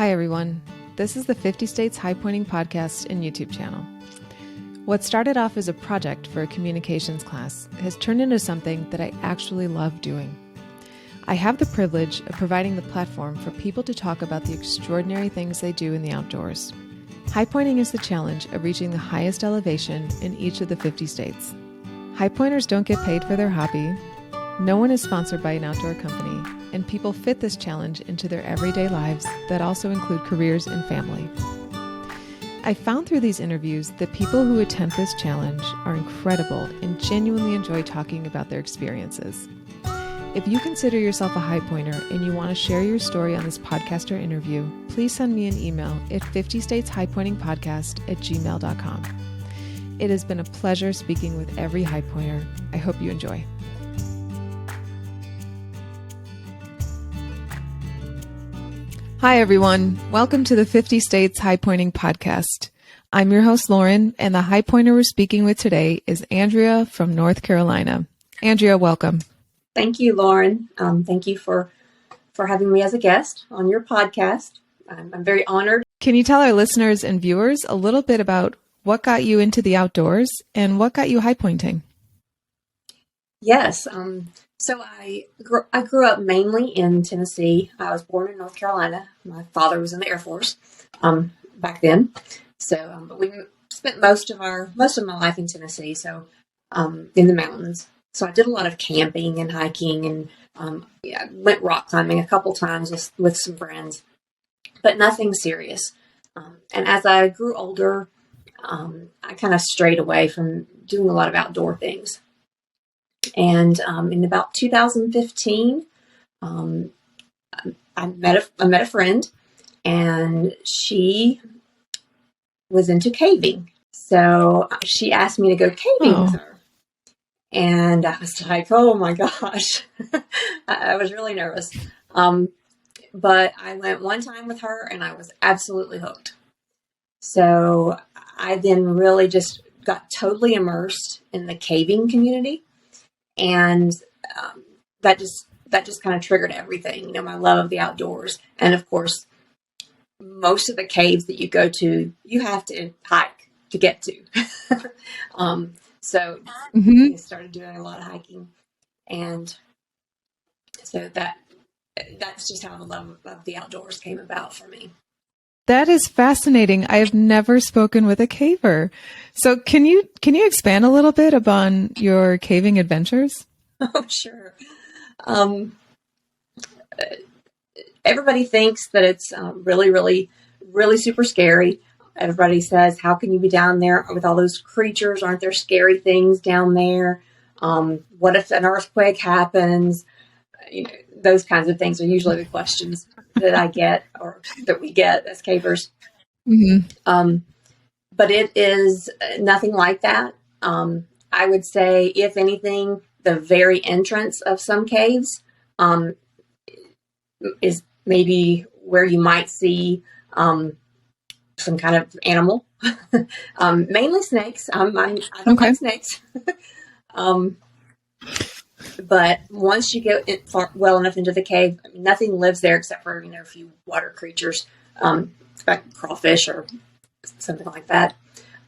Hi, everyone. This is the 50 States Highpointing podcast and YouTube channel. What started off as a project for a communications class has turned into something that I actually love doing. I have the privilege of providing the platform for people to talk about the extraordinary things they do in the outdoors. Highpointing is the challenge of reaching the highest elevation in each of the 50 states. Highpointers don't get paid for their hobby. No one is sponsored by an outdoor company, and people fit this challenge into their everyday lives that also include careers and family. I found through these interviews that people who attempt this challenge are incredible and genuinely enjoy talking about their experiences. If you consider yourself a highpointer and you want to share your story on this podcast or interview, please send me an email at 50stateshighpointingpodcast@gmail.com. It has been a pleasure speaking with every highpointer. I hope you enjoy. Hi, everyone. Welcome to the 50 States Highpointing podcast. I'm your host, Lauren, and the highpointer we're speaking with today is Andrea from North Carolina. Andrea, welcome. Thank you, Lauren. Thank you for having me as a guest on your podcast. I'm very honored. Can you tell our listeners and viewers a little bit about what got you into the outdoors and what got you highpointing? Yes. So I grew up mainly in Tennessee. I was born in North Carolina. My father was in the Air Force back then. So, but we spent most of my life in Tennessee. So, in the mountains. So I did a lot of camping and hiking, and went rock climbing a couple times with some friends, but nothing serious. And as I grew older, I kind of strayed away from doing a lot of outdoor things. And in about 2015, I met a friend, and she was into caving. So she asked me to go caving with her. And I was like, oh my gosh, I was really nervous. But I went one time with her and I was absolutely hooked. So I then really just got totally immersed in the caving community. And that just kind of triggered everything, my love of the outdoors. And of course, most of the caves that you go to, you have to hike to get to. So I started doing a lot of hiking, and so that's just how the love of the outdoors came about for me. That is fascinating. I have never spoken with a caver. So can you expand a little bit upon your caving adventures? Oh, sure. Everybody thinks that it's really, really, really super scary. Everybody says, how can you be down there with all those creatures? Aren't there scary things down there? What if an earthquake happens? Those kinds of things are usually the questions that I get, or that we get as cavers. Mm-hmm. But it is nothing like that. I would say, if anything, the very entrance of some caves is maybe where you might see some kind of animal, mainly snakes. I don't like snakes. But once you get well enough into the cave, nothing lives there except for, a few water creatures, like crawfish or something like that.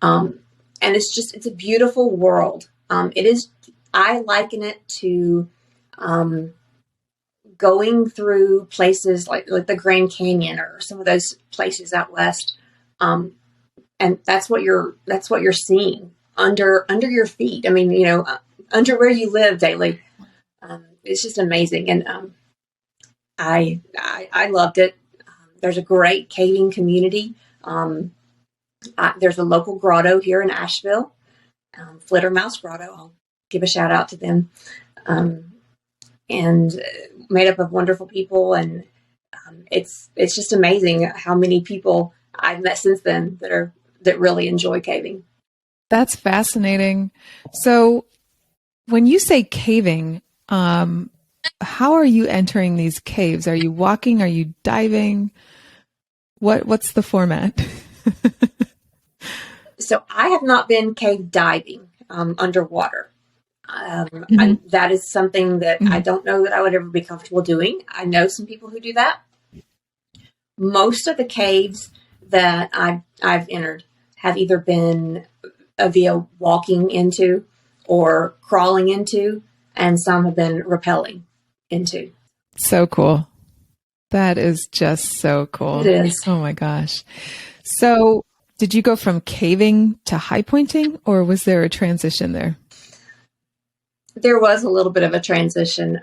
And it's a beautiful world. I liken it to, going through places like the Grand Canyon or some of those places out west. And that's what you're seeing under your feet. I mean, under where you live daily. It's just amazing. And, I loved it. There's a great caving community. There's a local grotto here in Asheville, Flittermouse Grotto. I'll give a shout out to them. And made up of wonderful people. And, it's just amazing how many people I've met since then that really enjoy caving. That's fascinating. So when you say caving, how are you entering these caves? Are you walking? Are you diving? What's the format? So I have not been cave diving underwater. That is something that I don't know that I would ever be comfortable doing. I know some people who do that. most of the caves that I've entered have either been via walking into or crawling into, and some have been rappelling into. So cool. That is just so cool. It is. Oh my gosh. So did you go from caving to highpointing, or was there a transition there? There was a little bit of a transition.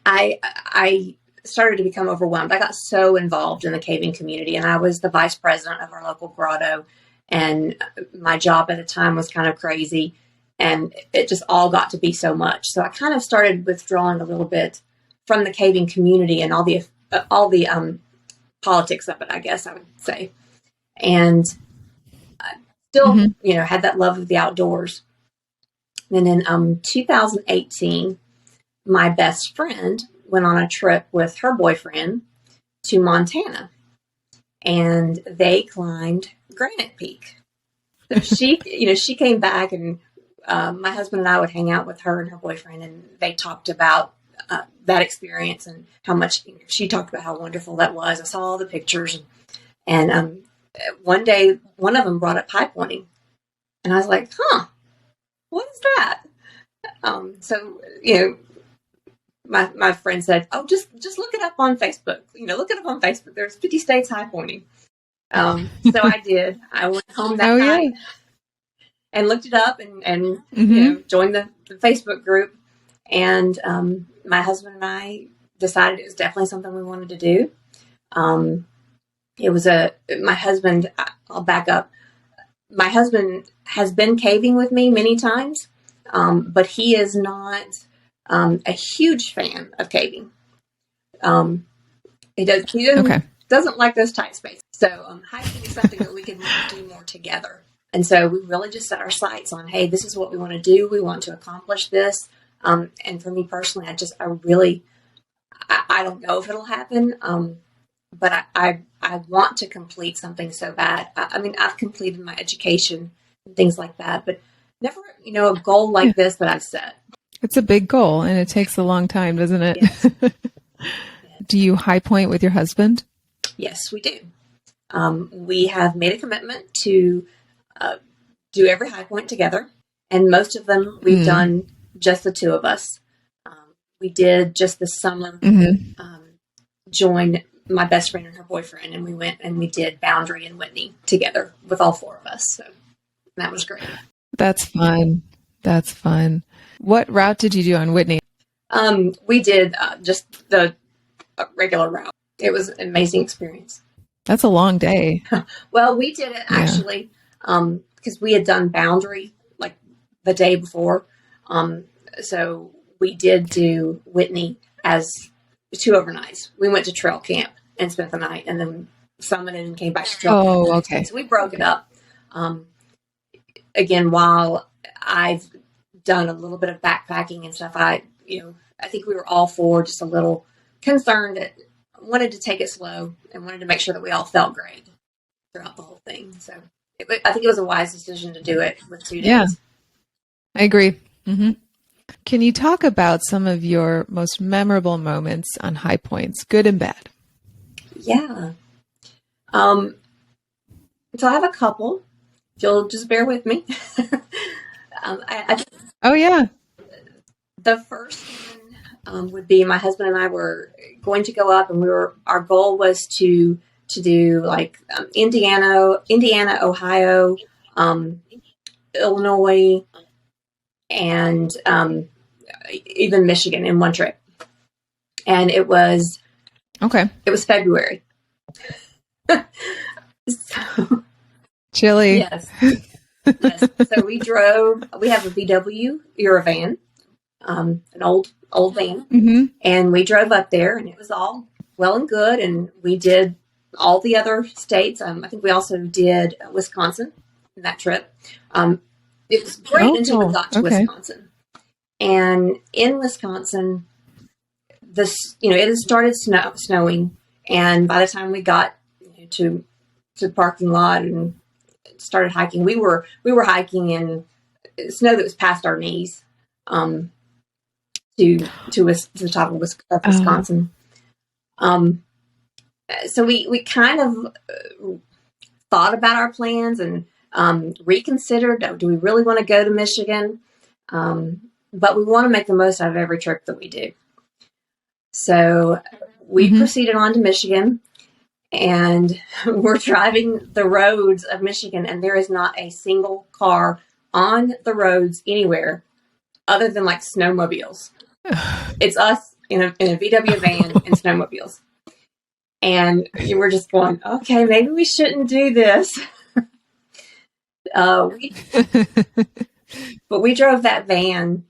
I started to become overwhelmed. I got so involved in the caving community, and I was the vice president of our local grotto, and my job at the time was kind of crazy, and it just all got to be so much. So I kind of started withdrawing a little bit from the caving community and all the politics of it, I guess I would say. And I still, had that love of the outdoors. And in 2018, my best friend went on a trip with her boyfriend to Montana, and they climbed Granite Peak. So she came back, and my husband and I would hang out with her and her boyfriend, and they talked about that experience and how much she talked about how wonderful that was. I saw all the pictures, and one day one of them brought up highpointing, and I was like, what is that? So my friend said, "Oh, just look it up on Facebook. Look it up on Facebook. There's 50 states highpointing." So I did. I went home that night and looked it up and joined the Facebook group. And my husband and I decided it was definitely something we wanted to do. It was my husband. I'll back up. My husband has been caving with me many times, but he is not a huge fan of caving. He doesn't like those tight spaces. So hiking is something that we can do more together. And so we really just set our sights on, hey, this is what we want to do. We want to accomplish this. And for me personally, I don't know if it'll happen. But I want to complete something so bad. I've completed my education and things like that, but never, a goal like this that I've set. It's a big goal, and it takes a long time, doesn't it? Yes. Do you high point with your husband? Yes, we do. We have made a commitment to do every high point together, and most of them we've done just the two of us. We did just this summer join my best friend and her boyfriend, and we went and we did Boundry and Whitney together with all four of us. So that was great. That's fun. That's fun. What route did you do on Whitney? We did just the regular route. It was an amazing experience. That's a long day. Well, we did it actually because we had done Boundary like the day before. So we did do Whitney as 2 overnights. We went to trail camp and spent the night, and then summited and came back to trail camp. Oh, okay. So we broke it up. Again, while I've done a little bit of backpacking and stuff, I think we were all four just a little concerned that wanted to take it slow and wanted to make sure that we all felt great throughout the whole thing. So I think it was a wise decision to do it with 2 days. Yeah, I agree. Mm-hmm. Can you talk about some of your most memorable moments on high points, good and bad? Yeah. So I have a couple. If you'll just bear with me. Oh, yeah. The first one would be my husband and I were going to go up, and our goal was to do like Indiana, Ohio, Illinois, and even Michigan in one trip. And it was February. So, chilly. Yes. Yes. So we have a VW Eurovan, an old van, and we drove up there, and it was all well and good. And we did all the other states. I think we also did Wisconsin in that trip. It was great until we got to Wisconsin. And in Wisconsin, it had started snowing, and by the time we got to the parking lot and started hiking, we were hiking in snow that was past our knees to the top of Wisconsin. So we kind of thought about our plans and reconsidered, do we really want to go to Michigan? But we want to make the most out of every trip that we do. So we proceeded on to Michigan, and we're driving the roads of Michigan, and there is not a single car on the roads anywhere other than like snowmobiles. It's us in a VW van and snowmobiles. And we're just going, okay, maybe we shouldn't do this. But we drove that van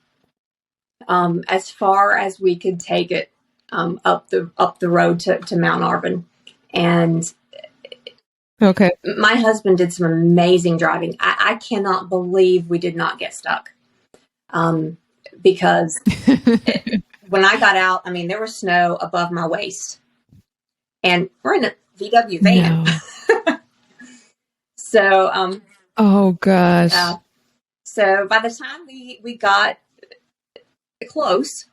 as far as we could take it up the road to Mount Arvin. And okay, my husband did some amazing driving. I cannot believe we did not get stuck. Because when I got out, I mean, there was snow above my waist. And we're in a VW van. No. So, oh gosh. So by the time we got close,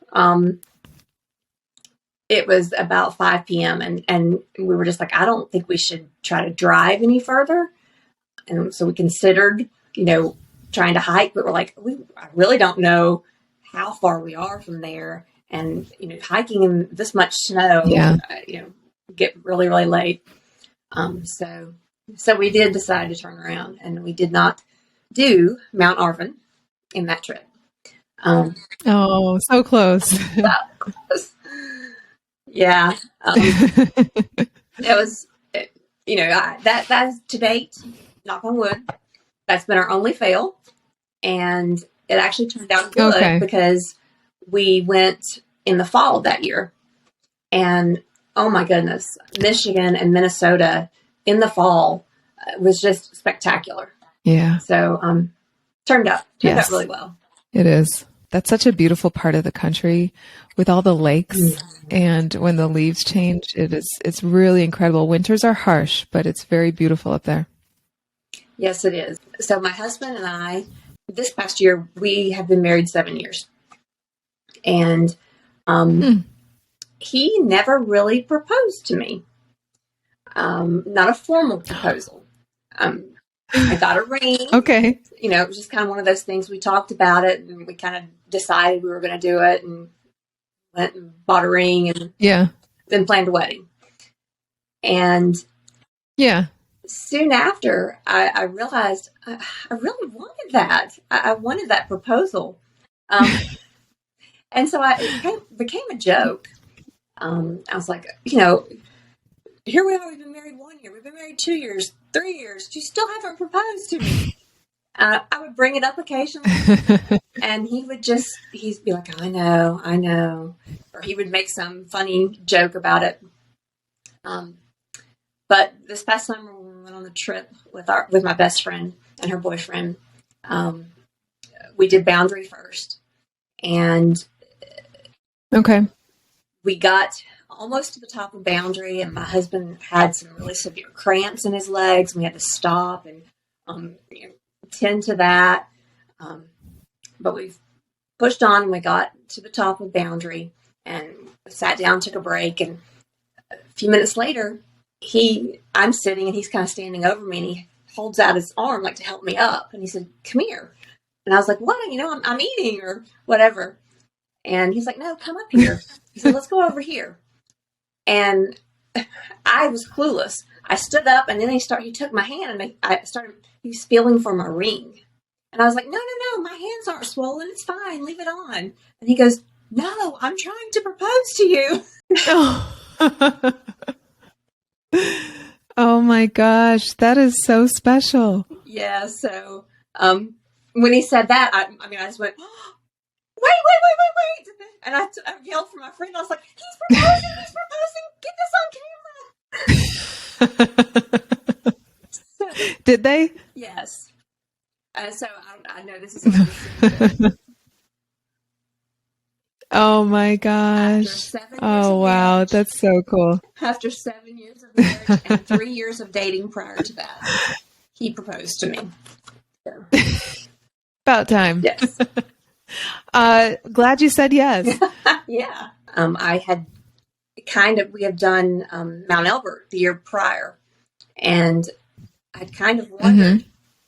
it was about 5 p.m. and we were just like, I don't think we should try to drive any further. And so we considered, trying to hike, but we're like, I really don't know how far we are from there. And, hiking in this much snow, get really, really late. So we did decide to turn around, and we did not do Mount Arvin in that trip. Oh, so close. Yeah. It was, that's to date, knock on wood, that's been our only fail. And it actually turned out good because we went in the fall of that year. And oh my goodness, Michigan and Minnesota in the fall was just spectacular. Yeah. So turned out really well. It is. That's such a beautiful part of the country with all the lakes. And when the leaves change, it's really incredible. Winters are harsh, but it's very beautiful up there. Yes, it is. So my husband and I, this past year, we have been married 7 years. And he never really proposed to me. Not a formal proposal. I got a ring. Okay. It was just kind of one of those things. We talked about it and we kind of decided we were going to do it and went and bought a ring and then planned a wedding. And soon after, I realized I really wanted that. I wanted that proposal. And so it became a joke. I was like, here we are. We've been married 1 year. We've been married 2 years, 3 years. You still haven't proposed to me. I would bring it up occasionally, and he'd be like, I know. Or he would make some funny joke about it. But this past summer, when we went on a trip with my best friend and her boyfriend, we did Boundary first. And we got almost to the top of Boundary, and my husband had some really severe cramps in his legs, and we had to stop and tend to that. But we've pushed on, and we got to the top of Boundary, and sat down, took a break, and a few minutes later, I'm sitting, and he's kind of standing over me, and he holds out his arm like to help me up, and he said, "Come here." And I was like, "What? I'm eating or whatever." And he's like, "No, come up here." He said, "Let's go over here." And I was clueless. I stood up, and then he took my hand, and he was feeling for my ring. And I was like, no, my hands aren't swollen. It's fine. Leave it on. And he goes, "No, I'm trying to propose to you." Oh. Oh my gosh. That is so special. Yeah. So, when he said that, I just went, "Oh, wait. And I yelled for my friend. I was like, he's proposing. Get this on camera. So, did they? Yes. So I know this is oh my gosh. Oh wow. Marriage, that's so cool. After 7 years of marriage and 3 years of dating prior to that, he proposed to me. So. About time. Yes. Glad you said yes. Yeah. I had we have done Mount Elbert the year prior, and I kind of wondered,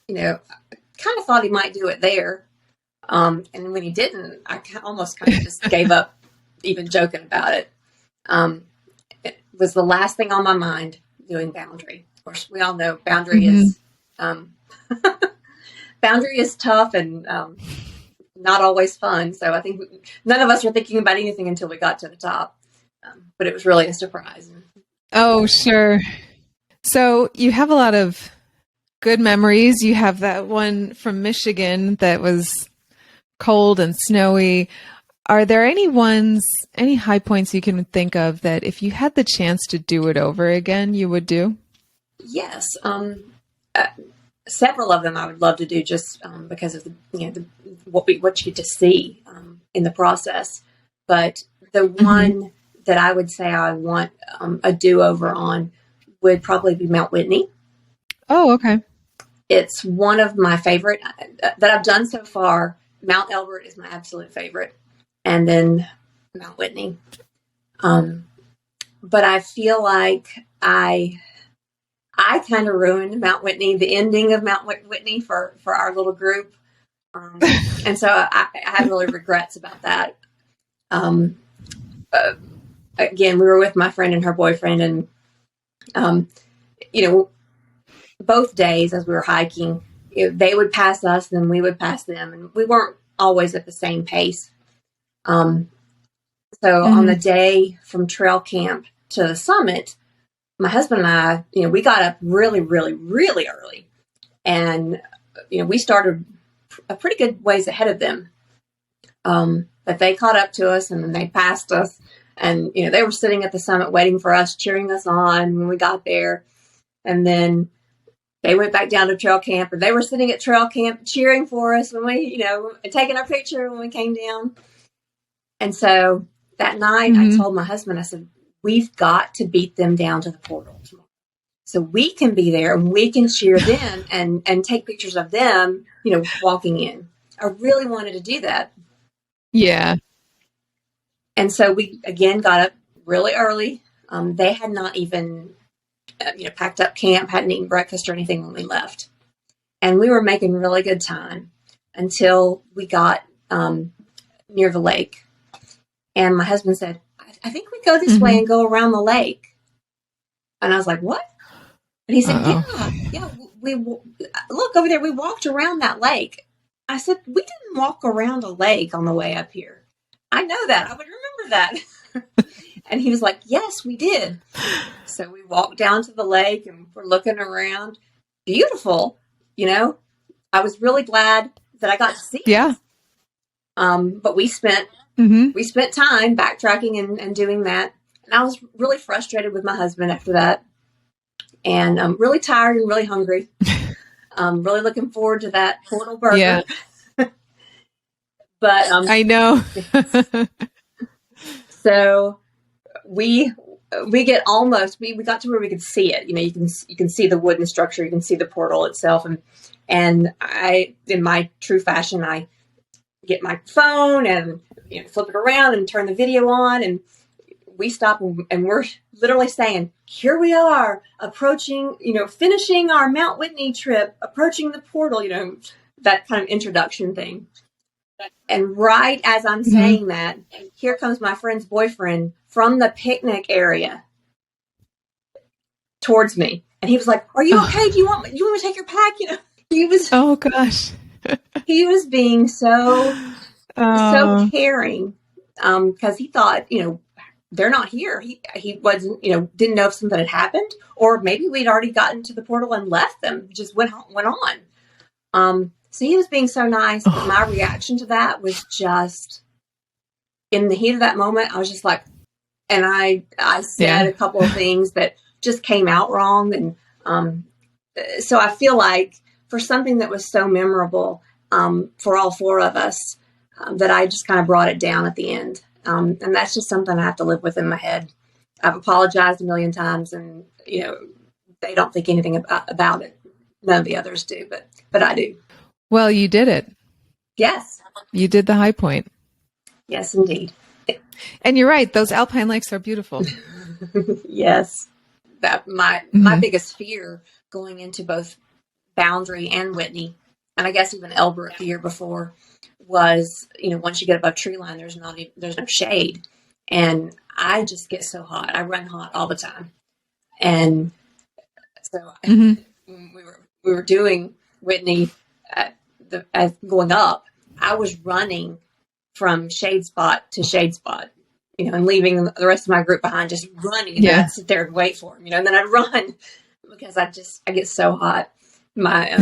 kind of thought he might do it there. And when he didn't, I almost kind of just gave up even joking about it. It was the last thing on my mind, doing Boundary. Of course, we all know Boundary is Boundary is tough and not always fun. So I think none of us were thinking about anything until we got to the top. But it was really a surprise. Oh, sure. So you have a lot of good memories. You have that one from Michigan that was cold and snowy. Are there any high points you can think of that if you had the chance to do it over again, you would do? Yes. Several of them I would love to do just because of what you get to see in the process. But the one that I would say I want a do-over on would probably be Mount Whitney. Oh, okay. It's one of my favorite that I've done so far. Mount Elbert is my absolute favorite, and then Mount Whitney. But I feel like I kind of ruined Mount Whitney, the ending of Mount Whitney for our little group. And so I have really regrets about that. Again, we were with my friend and her boyfriend, and, both days as we were hiking, they would pass us, then we would pass them, and we weren't always at the same pace. On the day from trail camp to the summit, my husband and I, we got up really, really, really early, and, we started a pretty good ways ahead of them. But they caught up to us, and then they passed us, and, they were sitting at the summit waiting for us, cheering us on when we got there. And then they went back down to trail camp, and they were sitting at trail camp cheering for us when we, and taking our picture when we came down. And so that night I told my husband, I said, we've got to beat them down to the portal tomorrow, so we can be there and we can cheer them and take pictures of them, walking in. I really wanted to do that. Yeah. And so we, again, got up really early. They had not even, packed up camp, hadn't eaten breakfast or anything when we left. And we were making really good time until we got near the lake. And my husband said, I think we go this way and go around the lake. And I was like, what? And he said, yeah, we look over there. We walked around that lake. I said, we didn't walk around a lake on the way up here. I know that. I would remember that. And he was like, yes, we did. So we walked down to the lake and we're looking around. Beautiful. I was really glad that I got to see it. Yeah. But we spent time backtracking and doing that. And I was really frustrated with my husband after that. And I'm really tired and really hungry. Really looking forward to that portal burger. Yeah. But I know. So we get almost, we got to where we could see it. You can see the wooden structure, you can see the portal itself. And I, in my true fashion, I get my phone and flip it around and turn the video on, and we stop and we're literally saying, here we are approaching, finishing our Mount Whitney trip, approaching the portal, that kind of introduction thing. And right as I'm saying that, here comes my friend's boyfriend from the picnic area towards me. And he was like, are you okay? Do you want me to take your pack? He was, oh gosh, he was being so caring. Cause he thought, they're not here. He wasn't, didn't know if something had happened, or maybe we'd already gotten to the portal and left them, just went on. So he was being so nice, but my reaction to that was just, in the heat of that moment, I was just like, and I said a couple of things that just came out wrong. And so I feel like for something that was so memorable for all four of us, that I just kind of brought it down at the end. And that's just something I have to live with in my head. I've apologized a million times, and, they don't think anything about it. None of the others do, but I do. Well, you did it. Yes. You did the high point. Yes, indeed. And you're right. Those alpine lakes are beautiful. Yes. That my Hmm. biggest fear going into both Boundary and Whitney, and I guess even Elbert the year before, was, once you get above tree line, there's no shade, and I just get so hot. I run hot all the time, and so Hmm. when we were doing Whitney as going up, I was running from shade spot to shade spot, and leaving the rest of my group behind, just running. And then Yeah. I'd sit there and wait for them, and then I'd run because I get so hot. My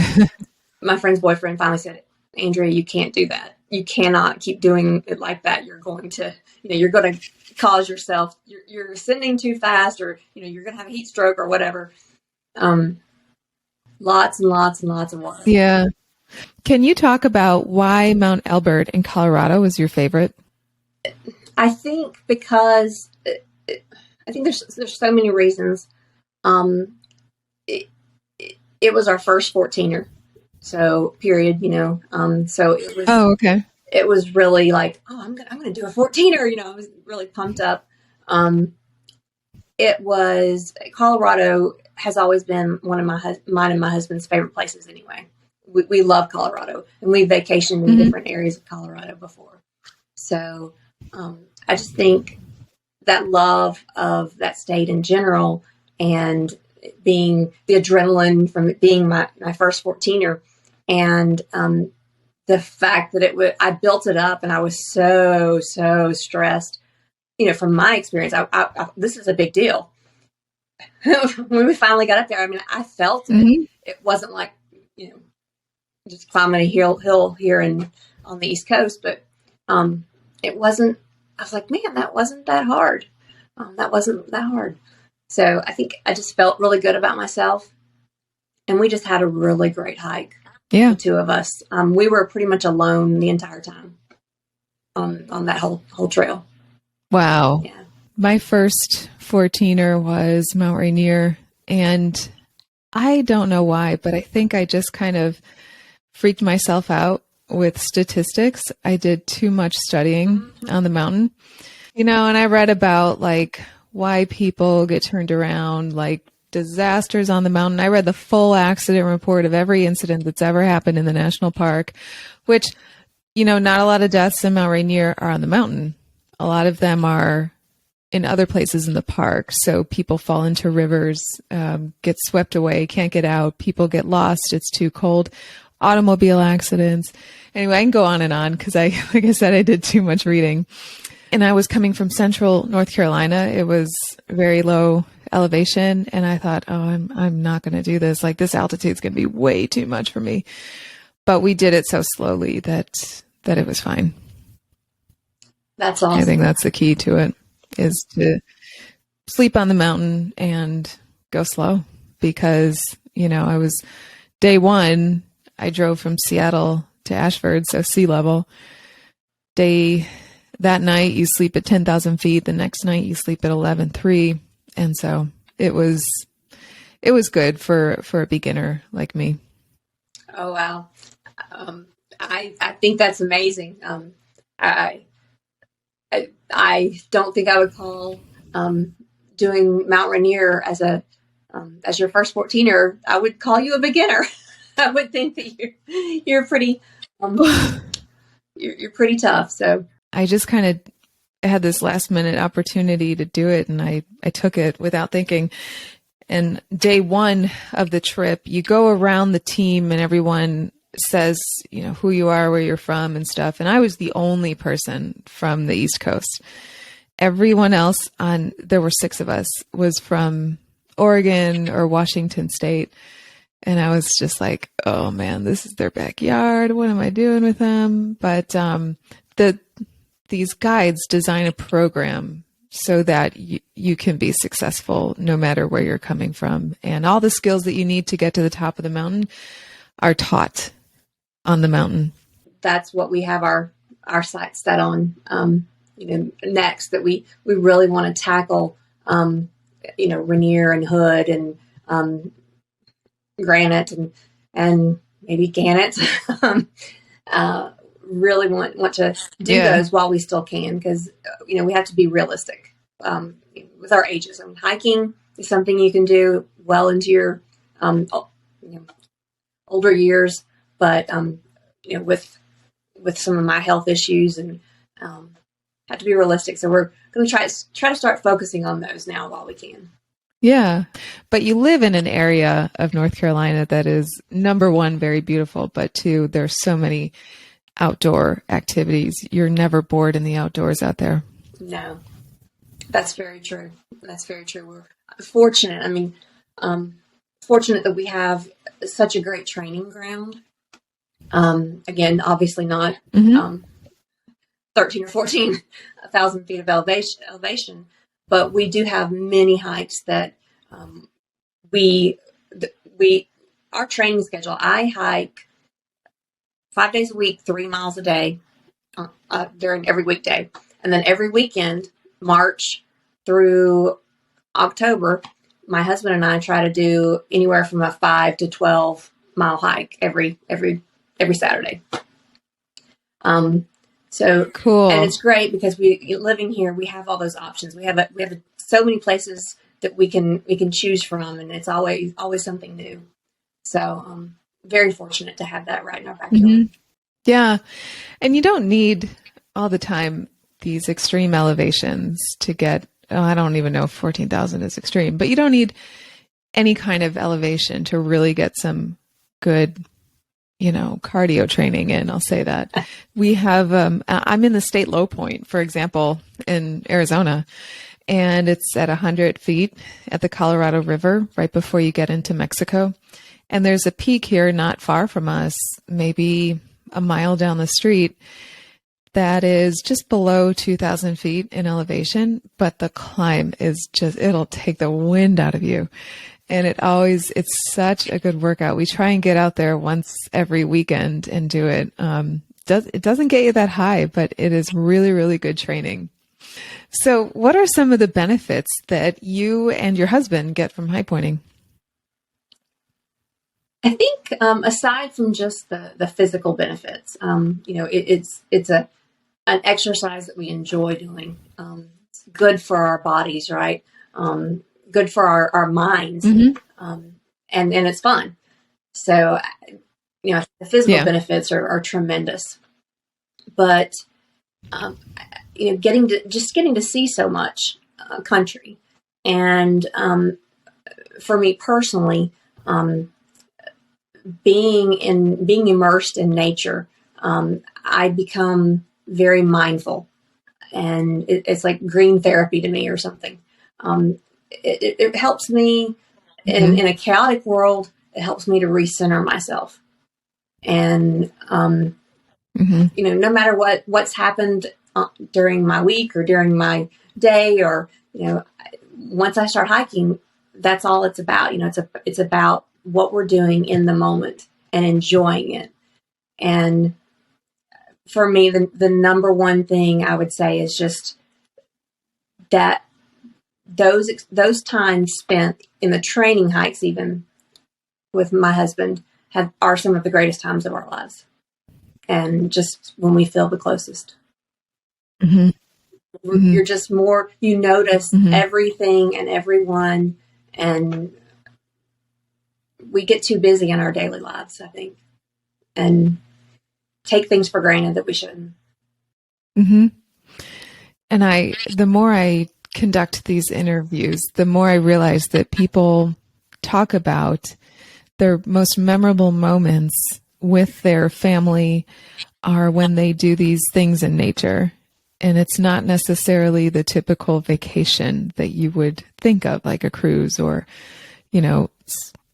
my friend's boyfriend finally said, "Andrea, you can't do that. You cannot keep doing it like that. You're going to, you're going to cause yourself. You're ascending too fast, or you're going to have a heat stroke or whatever." Lots and lots and lots of water. Yeah. Can you talk about why Mount Elbert in Colorado was your favorite? I think because I think there's so many reasons. It, it was our first 14er, so period. So it was. Oh, okay. It was really like, oh, I'm gonna do a 14er. I was really pumped up. It was Colorado has always been one of mine and my husband's favorite places. Anyway, we love Colorado, and we've vacationed in different areas of Colorado before. So I just think that love of that state in general, and being the adrenaline from it being my first 14er, and the fact that I built it up, and I was so stressed. From my experience, this is a big deal. When we finally got up there, I mean, I felt it. Mm-hmm. It wasn't like just climbing a hill here on the East Coast, but it wasn't. I was like, man, that wasn't that hard. That wasn't that hard. So I think I just felt really good about myself, and we just had a really great hike. Yeah. The two of us. We were pretty much alone the entire time on that whole trail. Wow. Yeah. My first 14er was Mount Rainier, and I don't know why, but I think I just kind of freaked myself out with statistics. I did too much studying on the mountain, and I read about like why people get turned around, like disasters on the mountain. I read the full accident report of every incident that's ever happened in the national park, which, not a lot of deaths in Mount Rainier are on the mountain. A lot of them are in other places in the park. So people fall into rivers, get swept away, can't get out. People get lost. It's too cold. Automobile accidents. Anyway, I can go on and on because like I said, I did too much reading. And I was coming from central North Carolina. It was very low elevation. And I thought, oh, I'm not going to do this. Like this altitude is going to be way too much for me. But we did it so slowly that it was fine. That's awesome. I think that's the key to it, is to sleep on the mountain and go slow, because, I was day one, I drove from Seattle to Ashford, so sea level. That night you sleep at 10,000 feet. The next night you sleep at 11,300. And so it was good for a beginner like me. Oh, wow. I think that's amazing. I don't think I would call doing Mount Rainier as your first 14er. I would call you a beginner. I would think that you're pretty you're pretty tough. So I just kind of had this last minute opportunity to do it, and I took it without thinking. And day one of the trip, you go around the team and everyone says, who you are, where you're from and stuff. And I was the only person from the East Coast. Everyone else there were 6 of us, was from Oregon or Washington State. And I was just like, oh man, this is their backyard. What am I doing with them? But these guides design a program so that you can be successful no matter where you're coming from. And all the skills that you need to get to the top of the mountain are taught on the mountain. That's what we have our sights set on, next, that we really want to tackle, Rainier and Hood and Granite and maybe Gannett. really want to do those while we still can, because we have to be realistic with our ages. I mean, hiking is something you can do well into your older years, but with some of my health issues and have to be realistic. So we're going to try to start focusing on those now while we can. Yeah. But you live in an area of North Carolina that is, number one, very beautiful, but two, there's so many outdoor activities. You're never bored in the outdoors out there. No, that's very true. That's very true. We're fortunate. I mean, fortunate that we have such a great training ground. Again, obviously not 13 or 14,000 feet of elevation, but we do have many hikes that our training schedule. I hike 5 days a week, 3 miles a day during every weekday, and then every weekend, March through October, my husband and I try to do anywhere from a 5 to 12 mile hike every Saturday. So cool. And it's great because living here, we have all those options. We have so many places that we can choose from, and it's always something new. So very fortunate to have that right in our backyard. Mm-hmm. Yeah. And you don't need all the time these extreme elevations to get, I don't even know if 14,000 is extreme, but you don't need any kind of elevation to really get some good, cardio training in. I'll say that. We have, I'm in the state low point, for example, in Arizona, and it's at 100 feet at the Colorado River, right before you get into Mexico. And there's a peak here not far from us, maybe a mile down the street, that is just below 2,000 feet in elevation, but the climb is it'll take the wind out of you. And it's such a good workout. We try and get out there once every weekend and do it. It doesn't get you that high, but it is really, really good training. So what are some of the benefits that you and your husband get from highpointing? I think aside from just the physical benefits, it's an exercise that we enjoy doing. It's good for our bodies, right? Good for our minds, and it's fun. So, the physical benefits are tremendous, but getting to see so much country, and for me personally, being immersed in nature, I become very mindful, and it's like green therapy to me or something. It helps me in a chaotic world. It helps me to recenter myself, and no matter what's happened during my week or during my day, or once I start hiking, that's all it's about. It's about what we're doing in the moment and enjoying it. And for me, the number one thing I would say is just that those times spent in the training hikes, even with my husband, are some of the greatest times of our lives. And just when we feel the closest. Mm-hmm. You're just more, you notice everything and everyone, and we get too busy in our daily lives, I think, and take things for granted that we shouldn't. Mm-hmm. And the more I conduct these interviews, the more I realize that people talk about their most memorable moments with their family are when they do these things in nature. And it's not necessarily the typical vacation that you would think of, like a cruise or,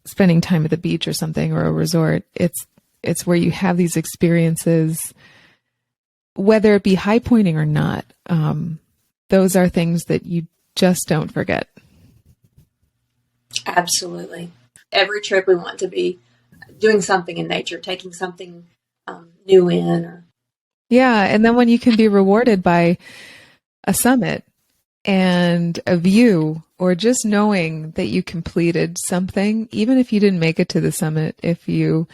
spending time at the beach or something, or a resort. It's where you have these experiences, whether it be highpointing or not. Those are things that you just don't forget. Absolutely. Every trip we want to be doing something in nature, taking something new in. Yeah. And then when you can be rewarded by a summit and a view, or just knowing that you completed something, even if you didn't make it to the summit, if you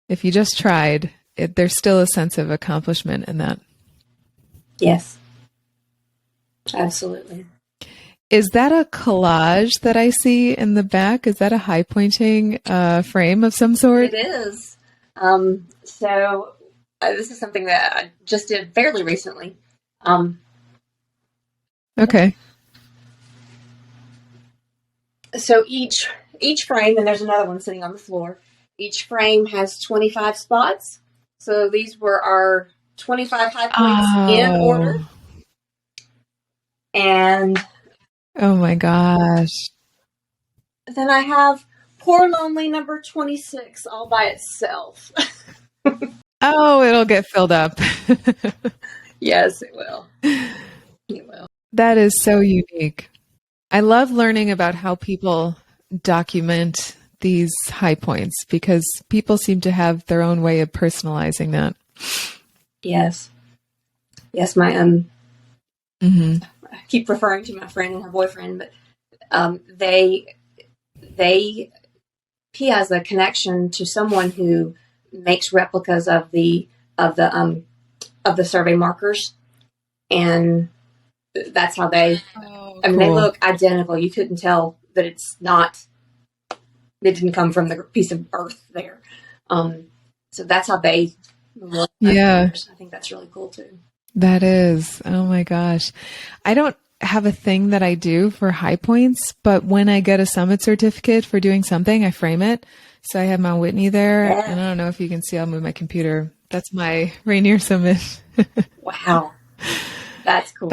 just tried there's still a sense of accomplishment in that. Yes, absolutely. Is that a collage that I see in the back? Is that a high pointing frame of some sort? It is. This is something that I just did fairly recently. Okay. So each frame, and there's another one sitting on the floor. Each frame has 25 spots. So these were our 25 high points in order. And oh my gosh. then I have Poor Lonely number 26 all by itself. Oh, it'll get filled up. Yes, it will. It will. That is so unique. I love learning about how people document these high points because people seem to have their own way of personalizing that. Yes. Yes, my I keep referring to my friend and her boyfriend, but he has a connection to someone who makes replicas of the survey markers, and that's how they. I mean, they look identical. You couldn't tell that it's not. It didn't come from the piece of earth there. So that's how they look. Yeah, I think that's really cool too. That is. Oh my gosh, I don't have a thing that I do for high points, but when I get a summit certificate for doing something, I frame it. So I have Mount Whitney there, and I don't know if you can see. I'll move my computer. That's my Rainier Summit. Wow, that's cool.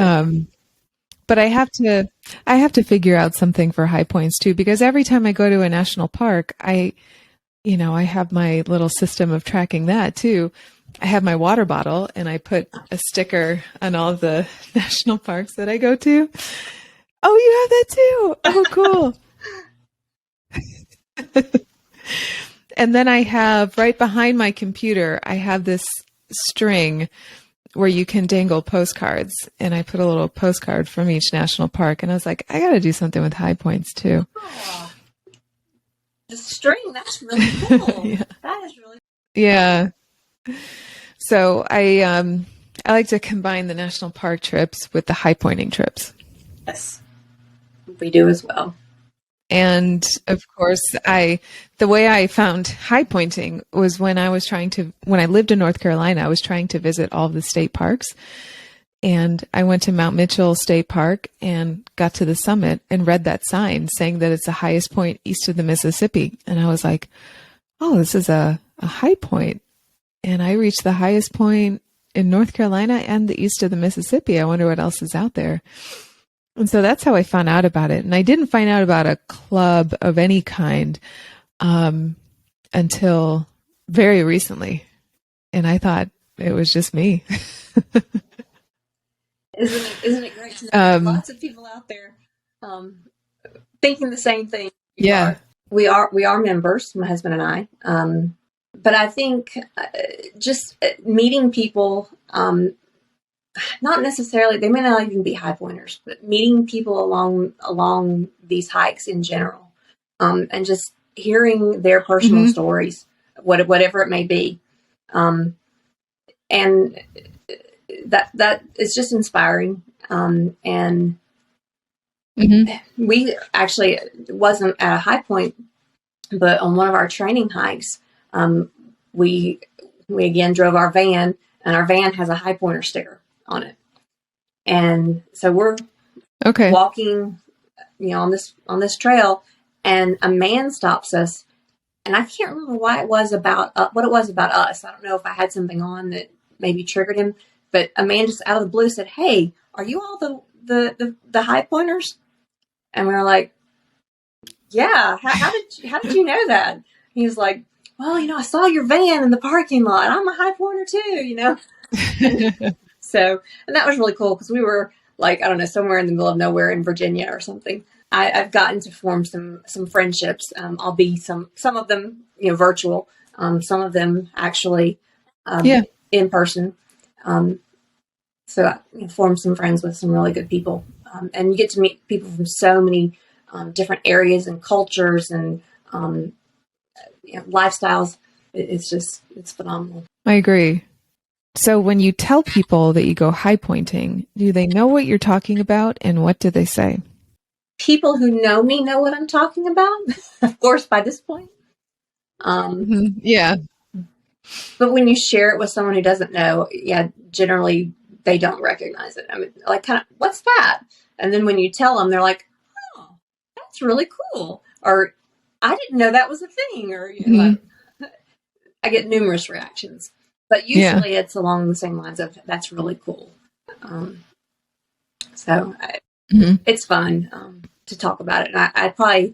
But I have to figure out something for high points too, because every time I go to a national park, I have my little system of tracking that too. I have my water bottle and I put a sticker on all of the national parks that I go to. Oh, you have that too. Oh, cool. And then I have right behind my computer, I have this string where you can dangle postcards, and I put a little postcard from each national park, and I was like, I got to do something with high points too. Oh, the string, that's really cool. Yeah. That is really cool. Yeah. So I like to combine the national park trips with the high pointing trips. Yes, we do as well. And of course, the way I found high pointing was when I lived in North Carolina, I was trying to visit all of the state parks. And I went to Mount Mitchell State Park and got to the summit and read that sign saying that it's the highest point east of the Mississippi. And I was like, oh, this is a high point. And I reached the highest point in North Carolina and the east of the Mississippi. I wonder what else is out there. And so that's how I found out about it. And I didn't find out about a club of any kind until very recently. And I thought it was just me. Isn't it great to know lots of people out there thinking the same thing? Yeah. We are members, my husband and I. But I think just meeting people, not necessarily, they may not even be high pointers, but meeting people along these hikes in general, and just hearing their personal stories, whatever it may be. And that is just inspiring. And we actually wasn't at a high point, but on one of our training hikes, we again drove our van, and our van has a high pointer sticker on it. And so we're walking, on this trail, and a man stops us, and I can't remember what it was about us. I don't know if I had something on that maybe triggered him, but a man just out of the blue said, "Hey, are you all the high pointers?" And we were like, "Yeah, how did you know that?" He was like, "Well, I saw your van in the parking lot. I'm a high pointer too, So, and that was really cool because we were like, I don't know, somewhere in the middle of nowhere in Virginia or something. I've gotten to form some friendships. I'll be some of them, virtual. Some of them actually in person. So I formed some friends with some really good people. And you get to meet people from so many different areas and cultures and lifestyles. It's phenomenal. I agree. So when you tell people that you go high pointing, do they know what you're talking about, and what do they say? People who know me know what I'm talking about, of course, by this point. Yeah. But when you share it with someone who doesn't know, yeah, generally they don't recognize it. I mean, like, kind of, what's that? And then when you tell them, they're like, oh, that's really cool. Or, I didn't know that was a thing. Or, I get numerous reactions. But usually it's along the same lines of, that's really cool. It's fun to talk about it. And I probably,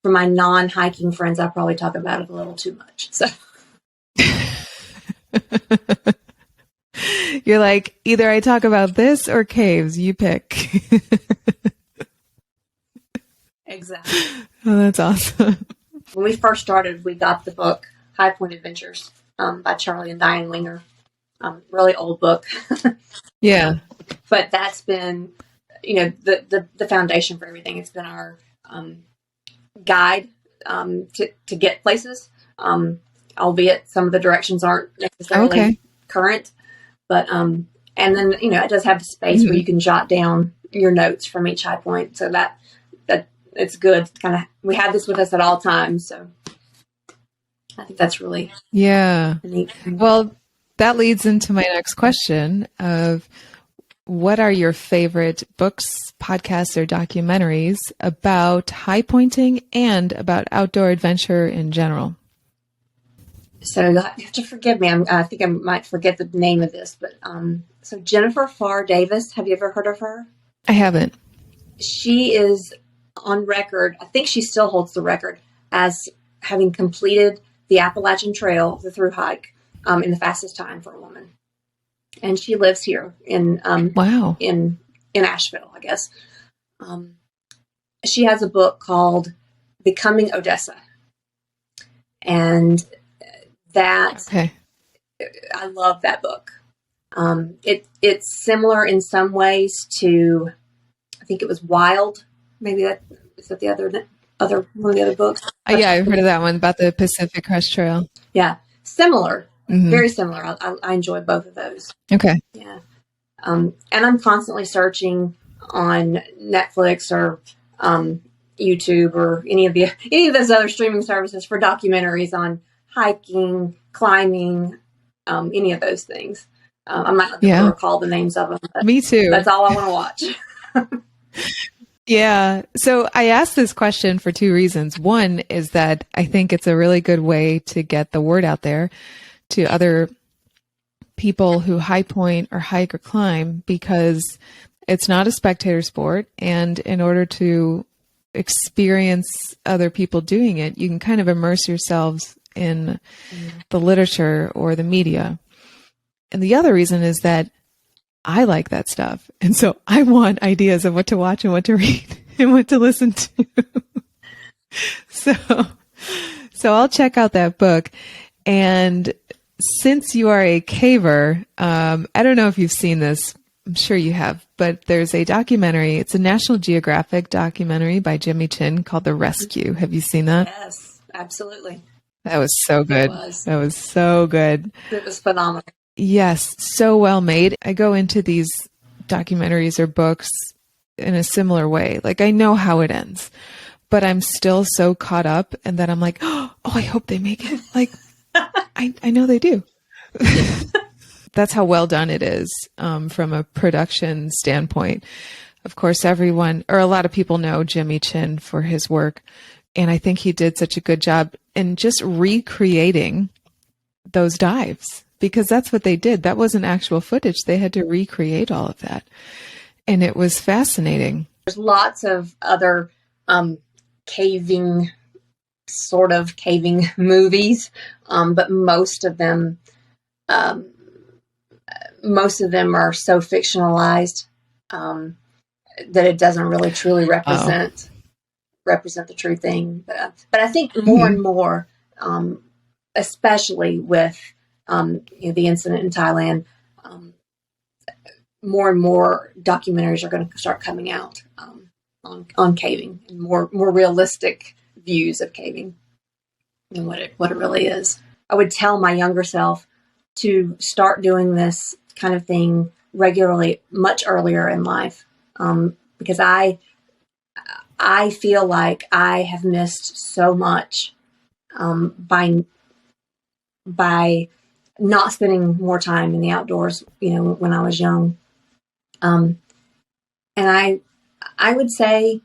for my non-hiking friends, I probably talk about it a little too much. So. You're like, either I talk about this or caves, you pick. Exactly. Oh, that's awesome. When we first started, we got the book High Point Adventures by Charlie and Diane Winger. Really old book. Yeah. But that's been, the foundation for everything. It's been our guide to get places, albeit some of the directions aren't necessarily current. But and then it does have the space where you can jot down your notes from each high point, so that it's good. Kind of, we have this with us at all times, so I think that's really neat. Well, that leads into my next question of, what are your favorite books, podcasts, or documentaries about high pointing and about outdoor adventure in general? So you have to forgive me. I think I might forget the name of this, but so Jennifer Farr Davis. Have you ever heard of her? I haven't. She is on record. I think she still holds the record as having completed the Appalachian Trail, the thru hike, in the fastest time for a woman. And she lives here in in Asheville, I guess. She has a book called Becoming Odessa, and I love that book. It's similar in some ways to, I think it was Wild. Maybe is that the other one of the other books. Yeah, I've heard of that one about the Pacific Crest Trail. Yeah, similar, very similar. I enjoy both of those. Okay. Yeah, and I'm constantly searching on Netflix or YouTube or any of those other streaming services for documentaries on hiking, climbing, any of those things. I might not be able to recall the names of them. But me too. That's all I want to watch. Yeah. So I asked this question for two reasons. One is that I think it's a really good way to get the word out there to other people who high point or hike or climb, because it's not a spectator sport. And in order to experience other people doing it, you can kind of immerse yourselves in the literature or the media. And the other reason is that I like that stuff. And so I want ideas of what to watch and what to read and what to listen to. So I'll check out that book. And since you are a caver, I don't know if you've seen this. I'm sure you have, but there's a documentary. It's a National Geographic documentary by Jimmy Chin called The Rescue. Have you seen that? Yes, absolutely. That was so good. That was so good. It was phenomenal. Yes, so well made. I go into these documentaries or books in a similar way. Like, I know how it ends, but I'm still so caught up, and then I'm like, oh, I hope they make it. Like, I know they do. That's how well done it is from a production standpoint. Of course, everyone, or a lot of people, know Jimmy Chin for his work. And I think he did such a good job in just recreating those dives, because that's what they did. That wasn't actual footage. They had to recreate all of that. And it was fascinating. There's lots of other caving movies, but most of them are so fictionalized that it doesn't really truly represent the true thing. But I think more and more, especially with the incident in Thailand, more and more documentaries are going to start coming out on caving, and more realistic views of caving and what it really is. I would tell my younger self, to start doing this kind of thing regularly much earlier in life, because I feel like I have missed so much by not spending more time in the outdoors, when I was young. And I would say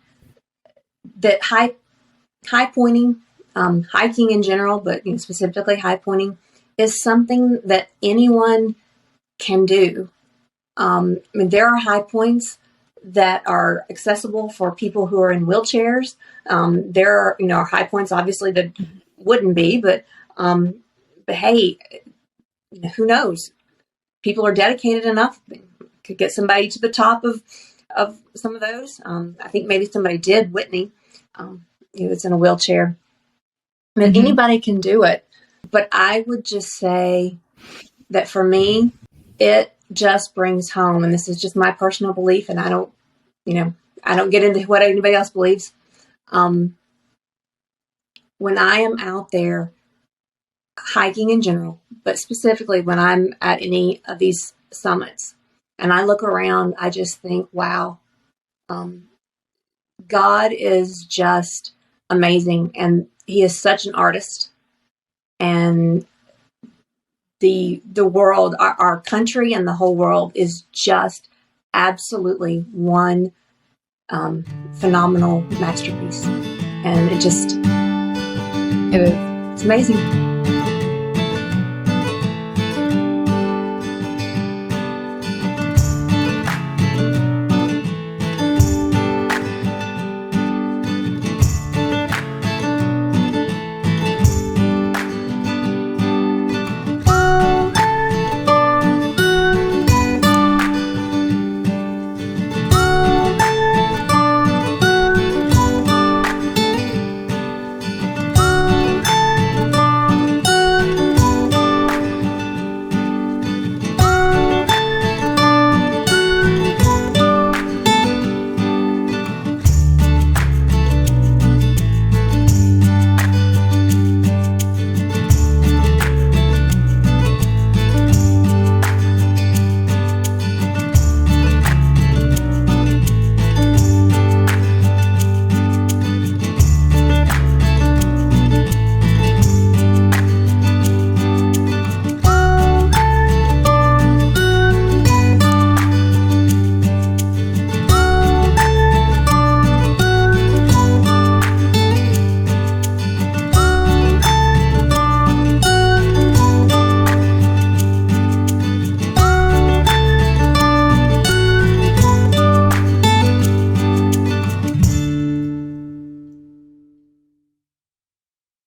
that high pointing, hiking in general, but specifically high pointing, is something that anyone can do. There are high points that are accessible for people who are in wheelchairs. There are, high points obviously that wouldn't be, but hey, who knows? People are dedicated enough. Could get somebody to the top of some of those. I think maybe somebody did. Whitney, it's in a wheelchair. I mean, anybody can do it. But I would just say that for me, it just brings home, and this is just my personal belief, and I don't get into what anybody else believes. When I am out there hiking in general, but specifically when I'm at any of these summits and I look around, I just think, wow, God is just amazing. And he is such an artist. And the world, our country and the whole world is just absolutely one phenomenal masterpiece. And it's amazing.